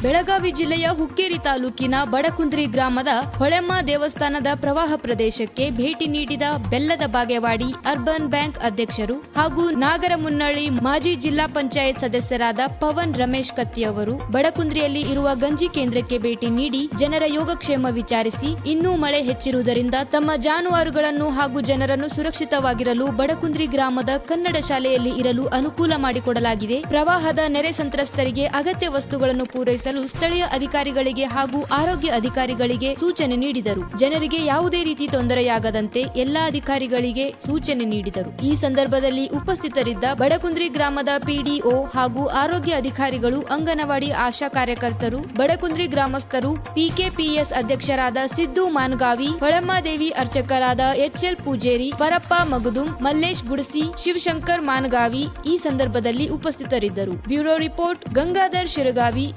ಬೆಳಗಾವಿ ಜಿಲ್ಲೆಯ ಹುಕ್ಕೇರಿ ತಾಲೂಕಿನ ಬಡಕುಂದ್ರಿ ಗ್ರಾಮದ ಹೊಳೆಮ್ಮ ದೇವಸ್ಥಾನದ ಪ್ರವಾಹ ಪ್ರದೇಶಕ್ಕೆ ಭೇಟಿ ನೀಡಿದ ಬೆಲ್ಲದ ಬಾಗೇವಾಡಿ ಅರ್ಬನ್ ಬ್ಯಾಂಕ್ ಅಧ್ಯಕ್ಷರು ಹಾಗೂ ನಾಗರಮುನ್ನಳ್ಳಿ ಮಾಜಿ ಜಿಲ್ಲಾ ಪಂಚಾಯತ್ ಸದಸ್ಯರಾದ ಪವನ್ ರಮೇಶ್ ಕತ್ತಿ ಅವರು ಬಡಕುಂದ್ರಿಯಲ್ಲಿ ಇರುವ ಗಂಜಿ ಕೇಂದ್ರಕ್ಕೆ ಭೇಟಿ ನೀಡಿ ಜನರ ಯೋಗಕ್ಷೇಮ ವಿಚಾರಿಸಿ ಇನ್ನೂ ಮಳೆ ಹೆಚ್ಚಿರುವುದರಿಂದ ತಮ್ಮ ಜಾನುವಾರುಗಳನ್ನು ಹಾಗೂ ಜನರನ್ನು ಸುರಕ್ಷಿತವಾಗಿರಲು ಬಡಕುಂದ್ರಿ ಗ್ರಾಮದ ಕನ್ನಡ ಶಾಲೆಯಲ್ಲಿ ಇರಲು ಅನುಕೂಲ ಮಾಡಿಕೊಡಲಾಗಿದೆ. ಪ್ರವಾಹದ ನೆರೆ ಸಂತ್ರಸ್ತರಿಗೆ ಅಗತ್ಯ ವಸ್ತುಗಳನ್ನು ಪೂರೈಸಲು ಸ್ಥಳೀಯ ಅಧಿಕಾರಿಗಳಿಗೆ ಹಾಗೂ ಆರೋಗ್ಯ ಅಧಿಕಾರಿಗಳಿಗೆ ಸೂಚನೆ ನೀಡಿದರು. ಜನರಿಗೆ ಯಾವುದೇ ರೀತಿ ತೊಂದರೆಯಾಗದಂತೆ ಎಲ್ಲಾ ಅಧಿಕಾರಿಗಳಿಗೆ ಸೂಚನೆ ನೀಡಿದರು. ಈ ಸಂದರ್ಭದಲ್ಲಿ ಉಪಸ್ಥಿತರಿದ್ದ ಬಡಕುಂದ್ರಿ ಗ್ರಾಮದ ಪಿಡಿಒ ಹಾಗೂ ಆರೋಗ್ಯ ಅಧಿಕಾರಿಗಳು, ಅಂಗನವಾಡಿ ಆಶಾ ಕಾರ್ಯಕರ್ತರು, ಬಡಕುಂದ್ರಿ ಗ್ರಾಮಸ್ಥರು, ಪಿಕೆಪಿಎಸ್ ಅಧ್ಯಕ್ಷರಾದ ಸಿದ್ದು ಮಾನಗಾವಿ, ಹೊಳಮಾದೇವಿ ಅರ್ಚಕರಾದ ಎಚ್ಎಲ್ ಪೂಜೇರಿ, ಪರಪ್ಪ ಮಗದುಂ, ಮಲ್ಲೇಶ್ ಗುಡಸಿ, ಶಿವಶಂಕರ್ ಮಾನಗಾವಿ ಈ ಸಂದರ್ಭದಲ್ಲಿ ಉಪಸ್ಥಿತರಿದ್ದರು. Bureau report Gangadhar Shiragavi.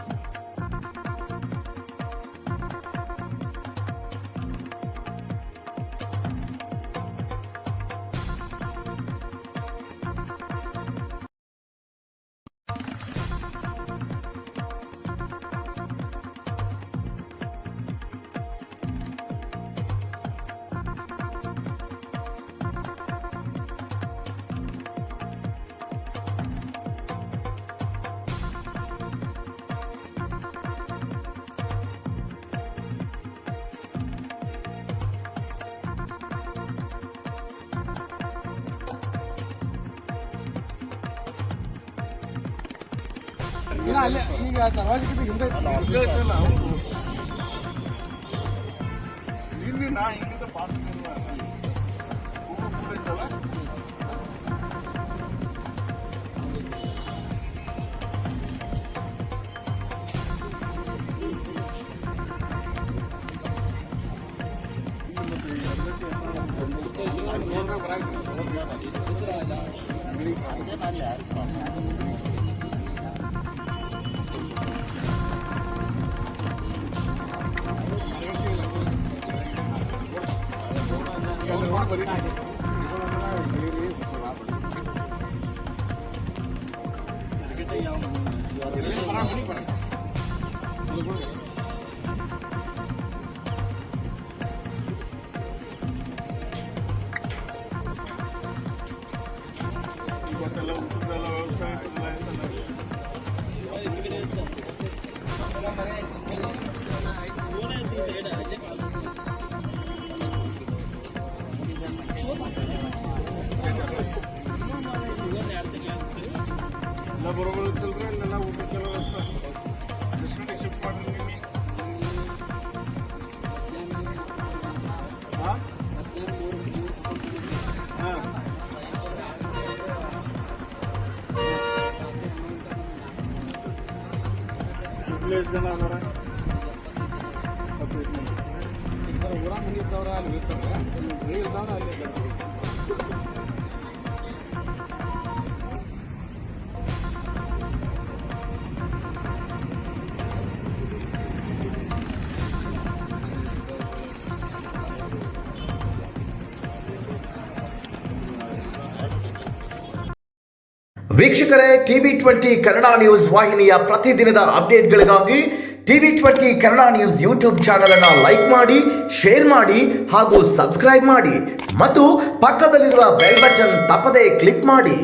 ಈಗ ದರ್ವಾಜೆಗಿಂತ ಹಿಂದೆ ಇಲ್ಲಿ ನಾ ಹಿಂಗಿಂದ ಪಾಸ್ ಬರೋಗಳು ಇರ್ತಲ್ರಿ ಇಲ್ಲೆಲ್ಲ ಊಟಕ್ಕೆಲ್ಲ ವ್ಯವಸ್ಥೆ ಶಿಫ್ಟ್ ಮಾಡ್ರಿ ಎಷ್ಟು ಜನ ಅದಾರ? 15 ಮಂದಿ ಊರ ಮಂದಿ ಇದ್ದವ್ರ ಅಲ್ಲಿ ಇರ್ತಾರೆ, ಬೆಳಿ ಇರ್ತಾವ್ರ ಅಲ್ಲಿ ವೀಕ್ಷಕರೇ, TV20 ಕನ್ನಡ ನ್ಯೂಸ್ ವಾಹಿನಿಯ ಪ್ರತಿದಿನದ ಅಪ್ಡೇಟ್ಗಳಿಗಾಗಿ TV20 Kannada news YouTube channel ಅನ್ನು ಲೈಕ್ ಮಾಡಿ, ಶೇರ್ ಮಾಡಿ ಹಾಗೂ ಸಬ್ಸ್ಕ್ರೈಬ್ ಮಾಡಿ ಮತ್ತು ಪಕ್ಕದಲ್ಲಿರುವ ಬೆಲ್ ಬಟನ್ ತಪ್ಪದೇ ಕ್ಲಿಕ್ ಮಾಡಿ.